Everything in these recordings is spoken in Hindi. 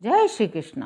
जय श्री कृष्ण।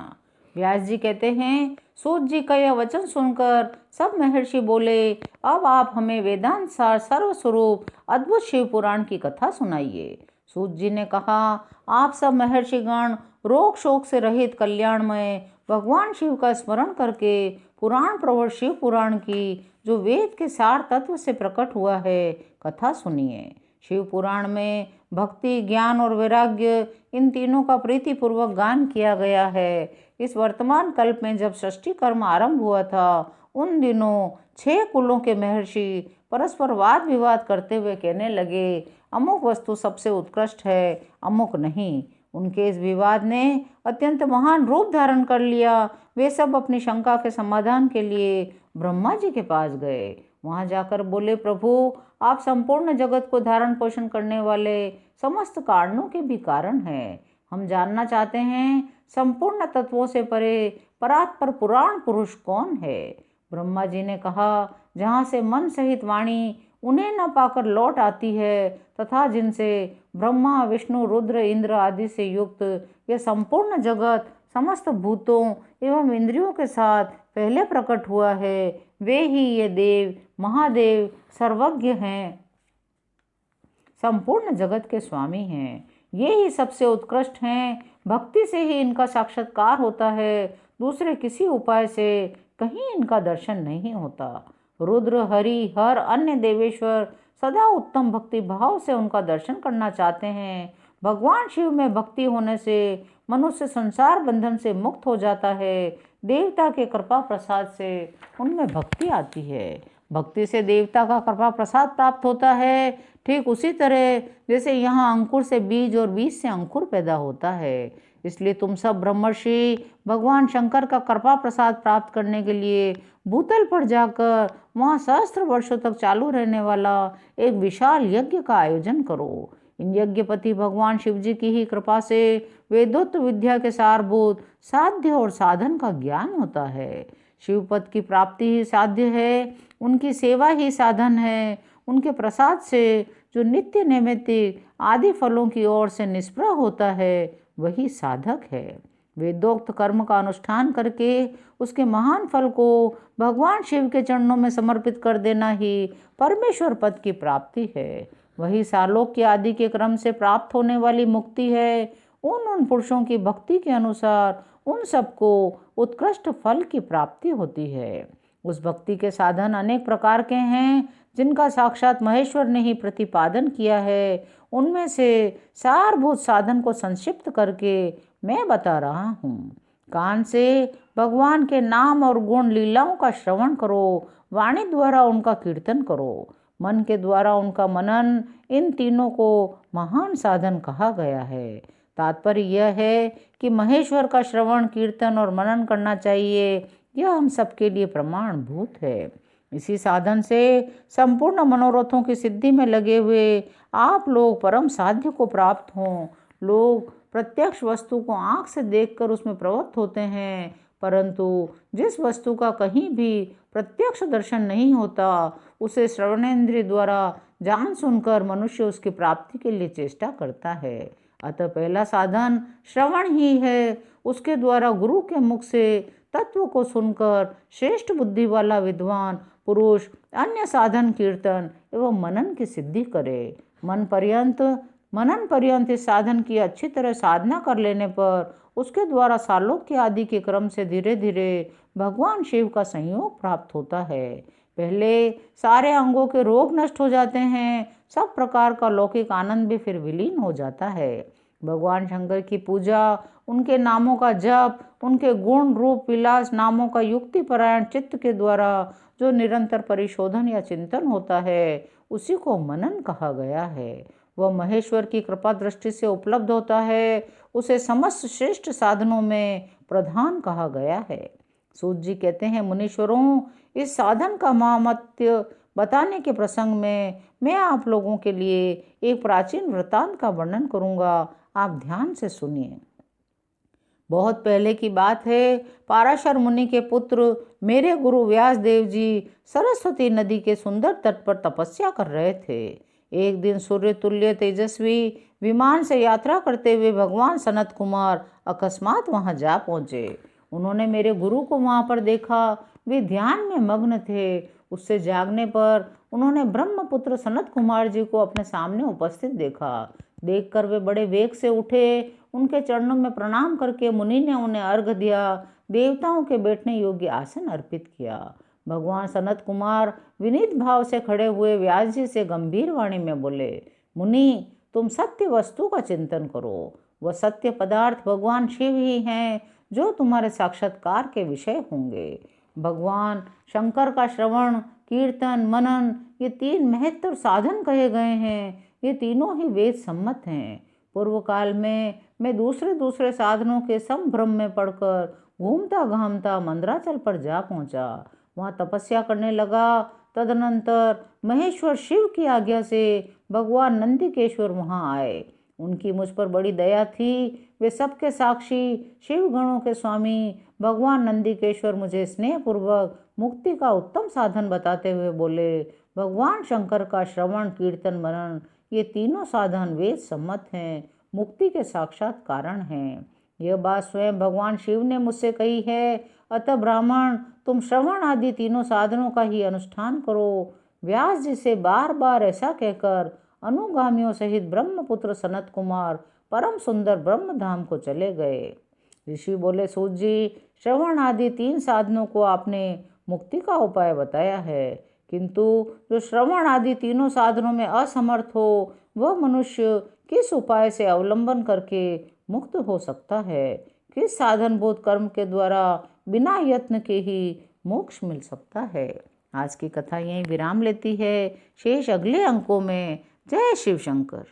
व्यास जी कहते हैं, सूत जी का यह वचन सुनकर सब महर्षि बोले, अब आप हमें वेदांत सार सर्वस्वरूप अद्भुत शिव पुराण की कथा सुनाइए। सूत जी ने कहा, आप सब महर्षिगण रोग शोक से रहित कल्याणमय भगवान शिव का स्मरण करके पुराण प्रवर शिव पुराण की, जो वेद के सार तत्व से प्रकट हुआ है, कथा सुनिए। शिव पुराण में भक्ति, ज्ञान और वैराग्य, इन तीनों का प्रीतिपूर्वक गान किया गया है। इस वर्तमान कल्प में जब सृष्टि कर्म आरंभ हुआ था, उन दिनों 6 कुलों के महर्षि परस्पर वाद विवाद करते हुए कहने लगे, अमुक वस्तु सबसे उत्कृष्ट है, अमुक नहीं। उनके इस विवाद ने अत्यंत महान रूप धारण कर लिया। वे सब अपनी शंका के समाधान के लिए ब्रह्मा जी के पास गए। वहां जाकर बोले, प्रभु, आप संपूर्ण जगत को धारण पोषण करने वाले समस्त कारणों के भी कारण हैं। हम जानना चाहते हैं, संपूर्ण तत्वों से परे परात्पर पुराण पुरुष कौन है। ब्रह्मा जी ने कहा, जहाँ से मन सहित वाणी उन्हें न पाकर लौट आती है, तथा जिनसे ब्रह्मा, विष्णु, रुद्र, इंद्र आदि से युक्त यह संपूर्ण जगत समस्त भूतों एवं इंद्रियों के साथ पहले प्रकट हुआ है, वे ही ये देव महादेव सर्वज्ञ हैं, संपूर्ण जगत के स्वामी हैं। ये ही सबसे उत्कृष्ट हैं। भक्ति से ही इनका साक्षात्कार होता है, दूसरे किसी उपाय से कहीं इनका दर्शन नहीं होता। रुद्र, हरि, हर अन्य देवेश्वर सदा उत्तम भक्ति भाव से उनका दर्शन करना चाहते हैं। भगवान शिव में भक्ति होने से मनुष्य संसार बंधन से मुक्त हो जाता है। देवता के कृपा प्रसाद से उनमें भक्ति आती है। भक्ति से देवता का कृपा प्रसाद प्राप्त होता है। ठीक उसी तरह जैसे यहाँ अंकुर से बीज और बीज से अंकुर पैदा होता है। इसलिए तुम सब ब्रह्मर्षि भगवान शंकर का कृपा प्रसाद प्राप्त करने के लिए भूतल पर जाकर वहाँ सहस्त्र वर्षों तक चालू रहने वाला एक विशाल यज्ञ का आयोजन करो। इन यज्ञपति भगवान शिव जी की ही कृपा से वेदोक्त विद्या के सारभूत साध्य और साधन का ज्ञान होता है। शिवपद की प्राप्ति ही साध्य है, उनकी सेवा ही साधन है। उनके प्रसाद से जो नित्य नैमित्तिक आदि फलों की ओर से निष्प्रह होता है, वही साधक है। वेदोक्त कर्म का अनुष्ठान करके उसके महान फल को भगवान शिव के चरणों में समर्पित कर देना ही परमेश्वर पद की प्राप्ति है। वही सालोक्य आदि के क्रम से प्राप्त होने वाली मुक्ति है। उन पुरुषों की भक्ति के अनुसार उन सबको उत्कृष्ट फल की प्राप्ति होती है। उस भक्ति के साधन अनेक प्रकार के हैं, जिनका साक्षात महेश्वर ने ही प्रतिपादन किया है। उनमें से सारभूत साधन को संक्षिप्त करके मैं बता रहा हूँ। कान से भगवान के नाम और गुण लीलाओं का श्रवण करो, वाणी द्वारा उनका कीर्तन करो, मन के द्वारा उनका मनन, इन तीनों को महान साधन कहा गया है। तात्पर्य यह है कि महेश्वर का श्रवण, कीर्तन और मनन करना चाहिए। यह हम सबके लिए प्रमाणभूत है। इसी साधन से संपूर्ण मनोरथों की सिद्धि में लगे हुए आप लोग परम साध्य को प्राप्त हों। लोग प्रत्यक्ष वस्तु को आँख से देखकर उसमें प्रवृत्त होते हैं, परंतु जिस वस्तु का कहीं भी प्रत्यक्ष दर्शन नहीं होता, उसे श्रवणेन्द्रिय द्वारा जान सुनकर मनुष्य उसकी प्राप्ति के लिए चेष्टा करता है। अतः पहला साधन श्रवण ही है। उसके द्वारा गुरु के मुख से तत्व को सुनकर श्रेष्ठ बुद्धि वाला विद्वान पुरुष अन्य साधन कीर्तन एवं मनन की सिद्धि करे। मनन पर्यंत इस साधन की अच्छी तरह साधना कर लेने पर उसके द्वारा सालोक्य आदि के क्रम से धीरे धीरे भगवान शिव का संयोग प्राप्त होता है। पहले सारे अंगों के रोग नष्ट हो जाते हैं, सब प्रकार का लौकिक आनंद भी फिर विलीन हो जाता है। भगवान शंकर की पूजा, उनके नामों का जप, उनके गुण रूप विलास नामों का युक्तिपरायण चित्त के द्वारा जो निरंतर परिशोधन या चिंतन होता है, उसी को मनन कहा गया है। वह महेश्वर की कृपा दृष्टि से उपलब्ध होता है। उसे समस्त श्रेष्ठ साधनों में प्रधान कहा गया है। सूत जी कहते हैं, मुनीश्वरों, इस साधन का महामत्य बताने के प्रसंग में मैं आप लोगों के लिए एक प्राचीन वृतांत का वर्णन करूंगा। आप ध्यान से सुनिए। बहुत पहले की बात है। पाराशर मुनि के पुत्र मेरे गुरु व्यास देव जी सरस्वती नदी के सुंदर तट पर तपस्या कर रहे थे। एक दिन सूर्य तुल्य तेजस्वी विमान से यात्रा करते हुए भगवान सनत कुमार अकस्मात वहां जा पहुंचे। उन्होंने मेरे गुरु को वहां पर देखा। वे ध्यान में मग्न थे। उससे जागने पर उन्होंने ब्रह्मपुत्र सनत कुमार जी को अपने सामने उपस्थित देखा। देखकर वे बड़े वेग से उठे। उनके चरणों में प्रणाम करके मुनि ने उन्हें अर्घ दिया। देवताओं के बैठने योग्य आसन अर्पित किया। भगवान सनत कुमार विनीत भाव से खड़े हुए व्यास जी से गंभीर वाणी में बोले, मुनि, तुम सत्य वस्तु का चिंतन करो। वह सत्य पदार्थ भगवान शिव ही हैं जो तुम्हारे साक्षात्कार के विषय होंगे। भगवान शंकर का श्रवण, कीर्तन, मनन, ये तीन महत्तर साधन कहे गए हैं। ये तीनों ही वेद सम्मत हैं। पूर्व काल में मैं दूसरे दूसरे साधनों के संभ्रम में पड़कर घूमता घामता मंदराचल पर जा पहुंचा। वहाँ तपस्या करने लगा। तदनंतर महेश्वर शिव की आज्ञा से भगवान नंदिकेश्वर वहाँ आए। उनकी मुझ पर बड़ी दया थी। वे सबके साक्षी शिव गणों के स्वामी भगवान नंदिकेश्वर मुझे स्नेहपूर्वक मुक्ति का उत्तम साधन बताते हुए बोले, भगवान शंकर का श्रवण, कीर्तन, मनन, ये तीनों साधन वेद सम्मत हैं, मुक्ति के साक्षात कारण हैं। यह बात स्वयं भगवान शिव ने मुझसे कही है। अतः ब्राह्मण, तुम श्रवण आदि तीनों साधनों का ही अनुष्ठान करो। व्यास जी से बार बार ऐसा कहकर अनुगामियों सहित ब्रह्मपुत्र सनत कुमार परम सुंदर ब्रह्मधाम को चले गए। ऋषि बोले, सूत जी, श्रवण आदि तीन साधनों को आपने मुक्ति का उपाय बताया है, किंतु जो श्रवण आदि तीनों साधनों में असमर्थ हो वह मनुष्य किस उपाय से अवलंबन करके मुक्त हो सकता है? किस साधनभूत कर्म के द्वारा बिना यत्न के ही मोक्ष मिल सकता है? आज की कथा यहीं विराम लेती है। शेष अगले अंकों में। जय शिव शंकर।